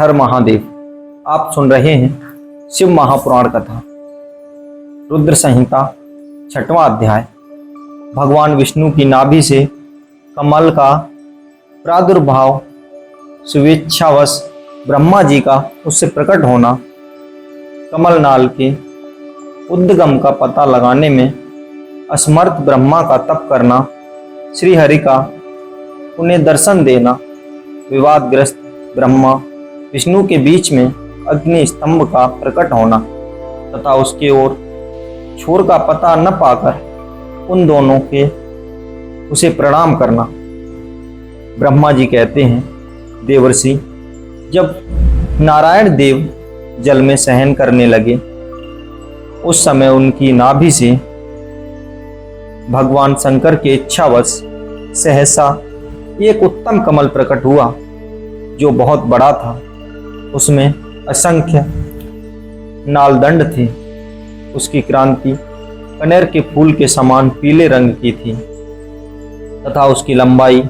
हर महादेव। आप सुन रहे हैं शिव महापुराण कथा रुद्र संहिता 6वां अध्याय। भगवान विष्णु की नाभि से कमल का प्रादुर्भाव, स्वेच्छावश ब्रह्मा जी का उससे प्रकट होना, कमलनाल के उद्गम का पता लगाने में असमर्थ ब्रह्मा का तप करना, श्री हरि का उन्हें दर्शन देना, विवादग्रस्त ब्रह्मा विष्णु के बीच में अग्नि स्तंभ का प्रकट होना तथा उसके ओर छोर का पता न पाकर उन दोनों के उसे प्रणाम करना। ब्रह्मा जी कहते हैं, देवर्षि, जब नारायण देव जल में शयन करने लगे उस समय उनकी नाभि से भगवान शंकर के इच्छावश सहसा एक उत्तम कमल प्रकट हुआ जो बहुत बड़ा था। उसमें असंख्य नालदंड थे। उसकी क्रांति कनेर के फूल के समान पीले रंग की थी तथा उसकी लंबाई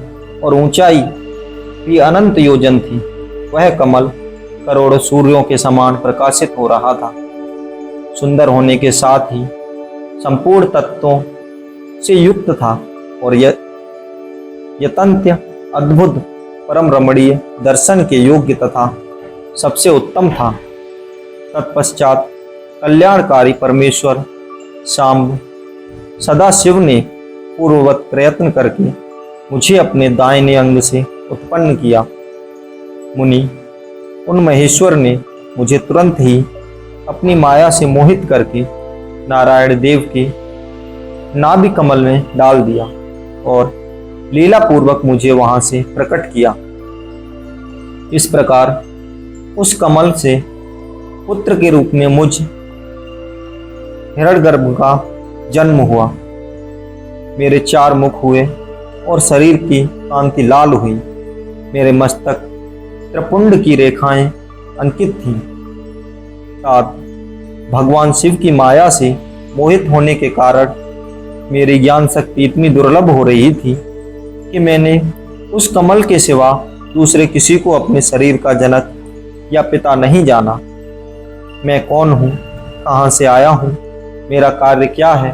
और ऊंचाई भी अनंत योजन थी। वह कमल करोड़ों सूर्यों के समान प्रकाशित हो रहा था। सुंदर होने के साथ ही संपूर्ण तत्वों से युक्त था और यतंत्य अद्भुत परम रमणीय दर्शन के योग्य तथा सबसे उत्तम था। तत्पश्चात कल्याणकारी परमेश्वर शाम्ब सदाशिव ने पूर्ववत प्रयत्न करके मुझे अपने दाहिने अंग से उत्पन्न किया। मुनि, उन महेश्वर ने मुझे तुरंत ही अपनी माया से मोहित करके नारायण देव के नाभि कमल में डाल दिया और लीला पूर्वक मुझे वहां से प्रकट किया। इस प्रकार उस कमल से पुत्र के रूप में मुझ हिरण्यगर्भ का जन्म हुआ। मेरे 4 मुख हुए और शरीर की कांति लाल हुई। मेरे मस्तक त्रिपुंड की रेखाएं अंकित थीं। तात भगवान शिव की माया से मोहित होने के कारण मेरी ज्ञान शक्ति इतनी दुर्लभ हो रही थी कि मैंने उस कमल के सिवा दूसरे किसी को अपने शरीर का जनक या पिता नहीं जाना। मैं कौन हूँ, कहाँ से आया हूँ, मेरा कार्य क्या है,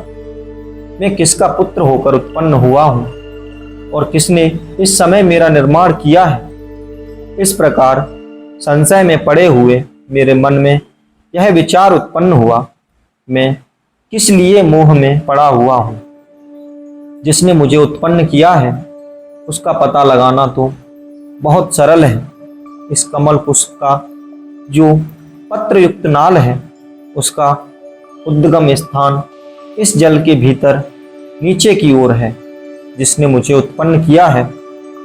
मैं किसका पुत्र होकर उत्पन्न हुआ हूँ और किसने इस समय मेरा निर्माण किया है। इस प्रकार संशय में पड़े हुए मेरे मन में यह विचार उत्पन्न हुआ, मैं किस लिए मोह में पड़ा हुआ हूँ। जिसने मुझे उत्पन्न किया है उसका पता लगाना तो बहुत सरल है। इस कमल पुष्प का जो पत्र युक्त नाल है उसका उद्गम स्थान इस जल के भीतर नीचे की ओर है। जिसने मुझे उत्पन्न किया है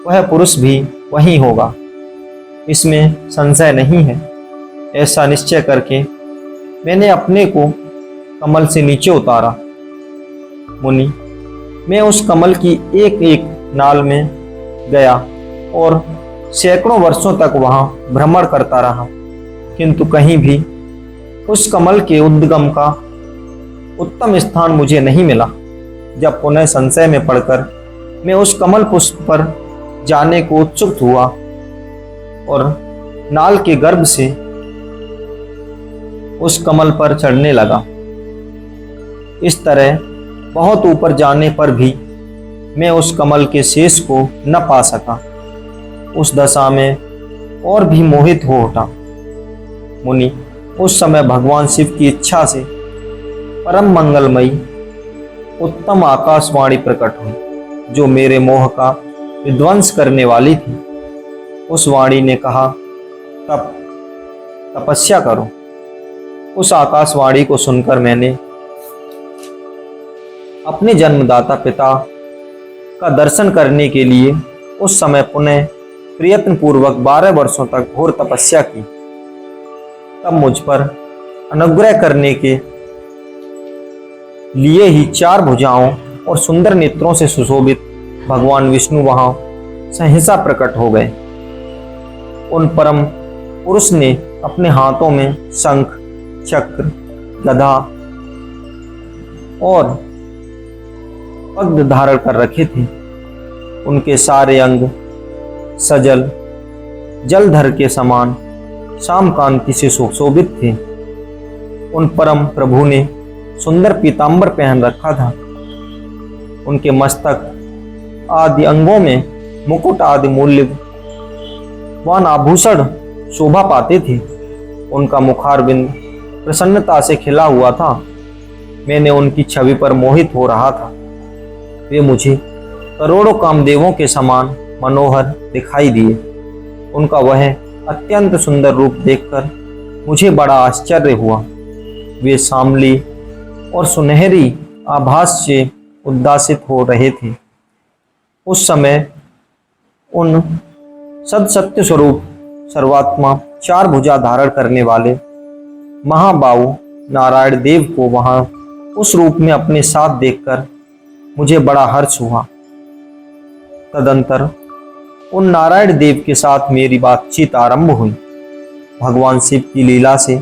वह पुरुष भी वही होगा, इसमें संशय नहीं है। ऐसा निश्चय करके मैंने अपने को कमल से नीचे उतारा। मुनि, मैं उस कमल की एक एक नाल में गया और सैकड़ों वर्षों तक वहां भ्रमण करता रहा, किंतु कहीं भी उस कमल के उद्गम का उत्तम स्थान मुझे नहीं मिला। जब पुनः संशय में पड़कर मैं उस कमल पुष्प पर जाने को उत्सुक हुआ और नाल के गर्भ से उस कमल पर चढ़ने लगा। इस तरह बहुत ऊपर जाने पर भी मैं उस कमल के शेष को न पा सका। उस दशा में और भी मोहित हो उठा। मुनि, उस समय भगवान शिव की इच्छा से परम मंगलमयी उत्तम आकाशवाणी प्रकट हुई जो मेरे मोह का विध्वंस करने वाली थी। उस वाणी ने कहा, तपस्या करो। उस आकाशवाणी को सुनकर मैंने अपने जन्मदाता पिता का दर्शन करने के लिए उस समय पुनः प्रयत्न पूर्वक 12 वर्षों तक घोर तपस्या की। तब मुझ पर अनुग्रह करने के लिए ही 4 भुजाओं और सुंदर नेत्रों से सुशोभित भगवान विष्णु वहां सहसा प्रकट हो गए। उन परम पुरुष ने अपने हाथों में शंख, चक्र, गदा और पद्म धारण कर रखे थे। उनके सारे अंग सजल जलधर के समान शाम कांति से सुशोभित थे। उन परम प्रभु ने सुंदर पीतांबर पहन रखा था। उनके मस्तक आदि अंगों में मुकुट आदि मूल्यवान आभूषण शोभा पाते थे। उनका मुखारबिंद प्रसन्नता से खिला हुआ था। मैंने उनकी छवि पर मोहित हो रहा था। वे मुझे करोड़ों कामदेवों के समान मनोहर दिखाई दिए। उनका वह अत्यंत सुंदर रूप देखकर मुझे बड़ा आश्चर्य हुआ। वे सांवली और सुनहरी आभास से उद्दासित हो रहे थे। उस समय उन सत्य स्वरूप सर्वात्मा चार भुजा धारण करने वाले महाबाहु नारायण देव को वहां उस रूप में अपने साथ देखकर मुझे बड़ा हर्ष हुआ। तदंतर उन नारायण देव के साथ मेरी बातचीत आरंभ हुई। भगवान शिव की लीला से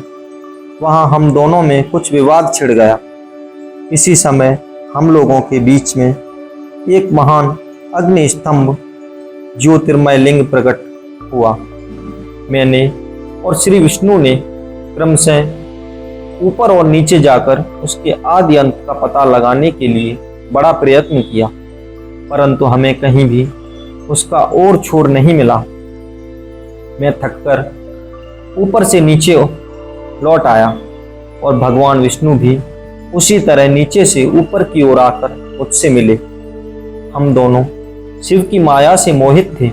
वहां हम दोनों में कुछ विवाद छिड़ गया। इसी समय हम लोगों के बीच में एक महान अग्नि स्तंभ ज्योतिर्मय लिंग प्रकट हुआ। मैंने और श्री विष्णु ने क्रमशः ऊपर और नीचे जाकर उसके आदि अंत का पता लगाने के लिए बड़ा प्रयत्न किया, परंतु हमें कहीं भी उसका और छोर नहीं मिला। मैं थककर ऊपर से नीचे लौट आया और भगवान विष्णु भी उसी तरह नीचे से ऊपर की ओर आकर मुझसे मिले। हम दोनों शिव की माया से मोहित थे।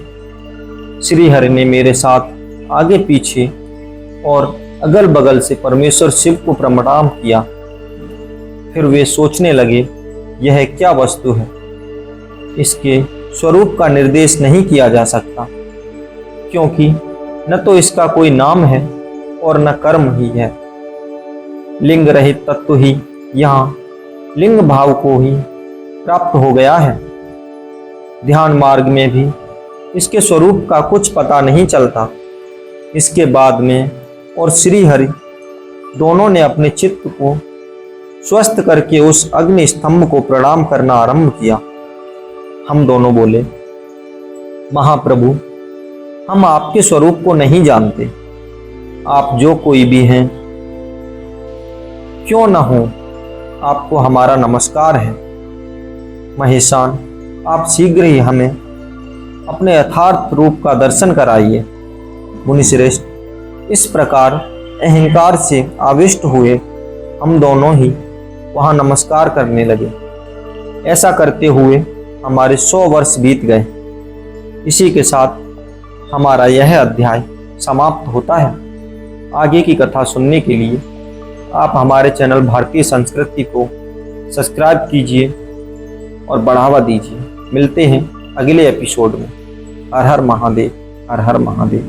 श्री हरि ने मेरे साथ आगे पीछे और अगल बगल से परमेश्वर शिव को प्रणाम किया। फिर वे सोचने लगे, यह क्या वस्तु है? इसके स्वरूप का निर्देश नहीं किया जा सकता, क्योंकि न तो इसका कोई नाम है और न कर्म ही है। लिंग रहित तत्व ही यहाँ लिंग भाव को ही प्राप्त हो गया है। ध्यान मार्ग में भी इसके स्वरूप का कुछ पता नहीं चलता। इसके बाद में और श्री हरि दोनों ने अपने चित्त को स्वस्थ करके उस अग्नि स्तंभ को प्रणाम करना आरंभ किया। हम दोनों बोले, महाप्रभु, हम आपके स्वरूप को नहीं जानते। आप जो कोई भी हैं, क्यों न हो, आपको हमारा नमस्कार है। महेशान, आप शीघ्र ही हमें अपने यथार्थ रूप का दर्शन कराइए। मुनिश्रेष्ठ, इस प्रकार अहंकार से आविष्ट हुए हम दोनों ही वहां नमस्कार करने लगे। ऐसा करते हुए हमारे 100 वर्ष बीत गए। इसी के साथ हमारा यह अध्याय समाप्त होता है। आगे की कथा सुनने के लिए आप हमारे चैनल भारतीय संस्कृति को सब्सक्राइब कीजिए और बढ़ावा दीजिए। मिलते हैं अगले एपिसोड में। हर हर महादेव, हर हर महादेव।